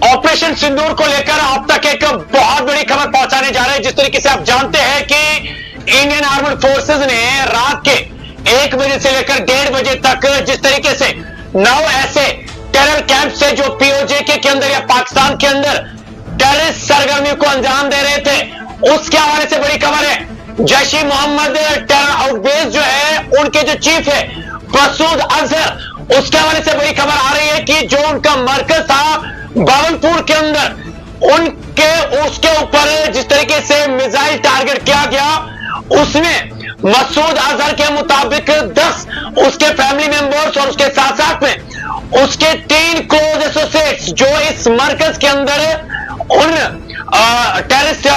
Operation सिंदूर को लेकर अब तक एक बहुत बड़ी खबर पहुंचाने जा रहे हैं। जिस तरीके से आप जानते हैं कि इंडियन आर्म्ड फोर्सेस ने रात के 1 बजे से लेकर 1:30 बजे तक जिस तरीके से 9 ऐसे टेरर कैंप से जो पीओजे के अंदर या पाकिस्तान के अंदर टेररिस्ट सरगर्मियों को अंजाम दे रहे थे, उसके हवाले से बड़ी खबर है। जैश ई मोहम्मद टेरर आउटबेस जो है, उनके जो चीफ है मसूद अजहर, उसके हवाले से बड़ी खबर आ रही है कि जो उनका मरकज था बावलपुर के अंदर, उसके ऊपर जिस तरीके से मिसाइल टारगेट किया गया, उसमें मसूद अजहर के मुताबिक 10 उसके फैमिली मेंबर्स और उसके साथ साथ में उसके 3 क्लोज एसोसिएट्स जो इस मरकज के अंदर उन टेररिस्ट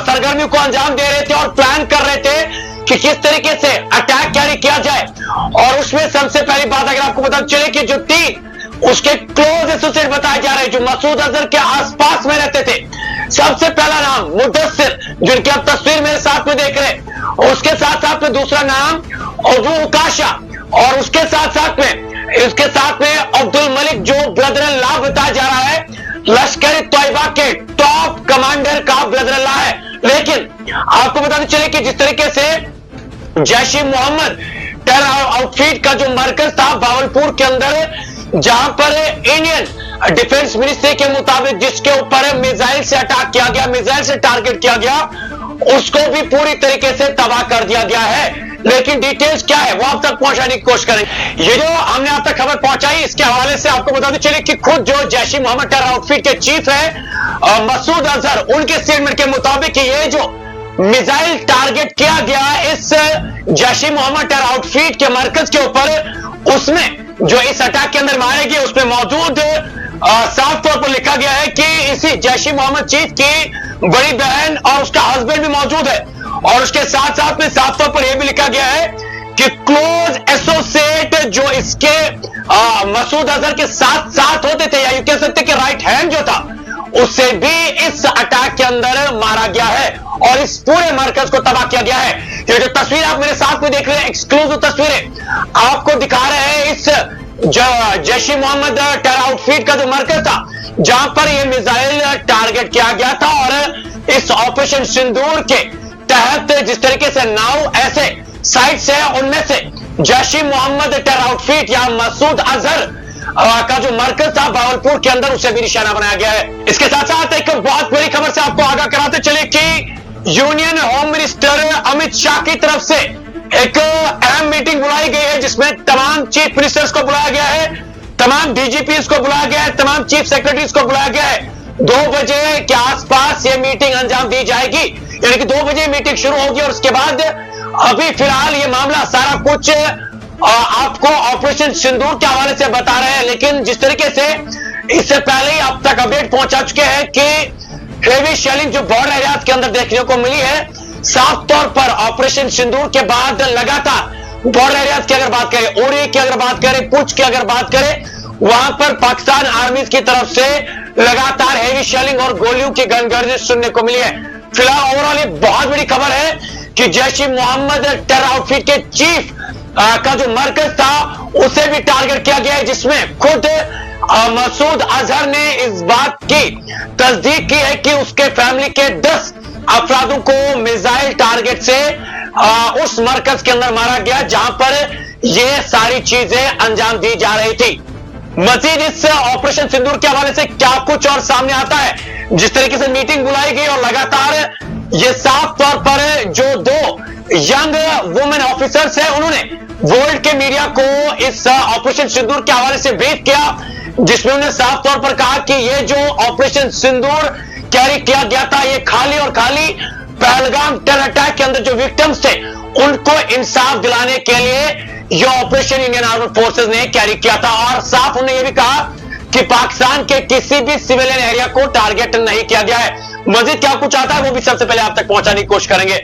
सरगर्मियों को अंजाम दे रहे थे और प्लान कर रहे थे कि किस तरीके से अटैक कैरी किया जाए। और उसमें सबसे पहली बात अगर आपको पता चले कि जो 3 उसके क्लोज एसोसिएट बताए जा रहे हैं जो मसूद अजहर के आसपास में रहते थे, सबसे पहला नाम मुदस्सिर, जिनकी आप तस्वीर मेरे साथ में देख रहे हैं, उसके साथ साथ में दूसरा नाम अबू उकाशा, और उसके साथ में अब्दुल मलिक जो ब्रदर इन लॉ बताया जा रहा है, लश्कर तैयबा के टॉप कमांडर का ब्रदर इन लॉ है। लेकिन आपको बताते चले कि जिस तरीके से जैश ई मोहम्मद टेरर आउटफिट का जो मरकज था बावलपुर के अंदर, जहां पर इंडियन डिफेंस मिनिस्ट्री के मुताबिक जिसके ऊपर मिसाइल से अटैक किया गया, मिसाइल से टारगेट किया गया, उसको भी पूरी तरीके से तबाह कर दिया गया है। लेकिन डिटेल्स क्या है वो आप तक पहुंचाने की कोशिश करेंगे। ये जो हमने आप तक खबर पहुंचाई, इसके हवाले से आपको बताते चले कि खुद जो जैश ई मोहम्मद टेरर आउटफिट के चीफ है मसूद अजहर, उनके स्टेटमेंट के मुताबिक ये जो मिसाइल टारगेट किया गया इस जैश ई मोहम्मद टेरर आउटफिट के मरकज के ऊपर, उसमें जो इस अटैक के अंदर मारे गए उसमें मौजूद साफ तौर पर लिखा गया है कि इसी जैश ई मोहम्मद चीफ की बड़ी बहन और उसका हस्बैंड भी मौजूद है। और उसके साथ साथ में साफ तौर पर यह भी लिखा गया है कि क्लोज एसोसिएट जो इसके मसूद अजहर के साथ होते थे, या यू कह सकते कि राइट हैंड जो था, उसे भी इस अटैक के अंदर मारा गया है और इस पूरे मरकज को तबाह किया गया है। ये जो तस्वीर आप मेरे साथ में देख रहे हैं, एक्सक्लूसिव तस्वीरें आपको दिखा रहे हैं इस जैश ई मोहम्मद टेरर आउटफिट का जो मरकज था, जहां पर यह मिसाइल टारगेट किया गया था। और इस ऑपरेशन सिंदूर के तहत जिस तरीके से 9 ऐसे साइट्स है, उनमें से जैश ई मोहम्मद टेरर आउटफिट या मसूद अजहर का जो मरकज था बावलपुर के अंदर, उसे भी निशाना बनाया गया है। इसके साथ साथ एक बहुत बड़ी खबर से आपको आगाह कराते चले कि union home minister Amit Shah की तरफ से एक अहम मीटिंग बुलाई गई है, जिसमें तमाम चीफ मिनिस्टर्स को बुलाया गया है, तमाम डीजीपीज को बुलाया गया है, तमाम चीफ सेक्रेटरीज को बुलाया गया है। 2 बजे के आसपास ये मीटिंग अंजाम दी जाएगी, यानी कि 2 बजे मीटिंग शुरू होगी। और उसके बाद अभी फिलहाल ये मामला सारा कुछ आपको ऑपरेशन सिंदूर के हवाले से बता रहे हैं। लेकिन जिस तरीके से इससे पहले ही अब तक अपडेट पहुंचा चुके हैं कि हेवी शेलिंग जो बॉर्डर एरियाज के अंदर देखने को मिली है, साफ तौर पर ऑपरेशन सिंदूर के बाद लगातार बॉर्डर एरियाज की अगर बात करें, उड़ी की अगर बात करें, पुंछ की अगर बात करें, वहां पर पाकिस्तान आर्मी की तरफ से लगातार हेवी शेलिंग और गोलियों की गर्जिश सुनने को मिली है। फिलहाल ओवरऑल ये बहुत बड़ी खबर है कि जैश ई मोहम्मद टेरर आउटफिट के चीफ का जो मरकज था, उसे भी टारगेट किया गया है, जिसमें खुद मसूद अजहर ने इस बात की तस्दीक की है कि उसके फैमिली के 10 अफरादों को मिसाइल टारगेट से उस मरकज के अंदर मारा गया, जहां पर ये सारी चीजें अंजाम दी जा रही थी। मजीद इस ऑपरेशन सिंदूर के हवाले से क्या कुछ और सामने आता है, जिस तरीके से मीटिंग बुलाई गई और लगातार ये साफ तौर पर जो 2 यंग वुमेन ऑफिसर्स हैं, उन्होंने वर्ल्ड के मीडिया को इस ऑपरेशन सिंदूर के हवाले से ब्रीफ किया, जिसमें उन्होंने साफ तौर पर कहा कि ये जो ऑपरेशन सिंदूर कैरी किया गया था, ये खाली और खाली पहलगाम टेरर अटैक के अंदर जो विक्टिम्स थे, उनको इंसाफ दिलाने के लिए ये ऑपरेशन इंडियन आर्म्ड फोर्सेस ने कैरी किया था। और साफ उन्होंने ये भी कहा कि पाकिस्तान के किसी भी सिविलियन एरिया को टारगेट नहीं किया गया है। मजीद क्या कुछ आता है वो भी सबसे पहले आप तक पहुंचाने की कोशिश करेंगे।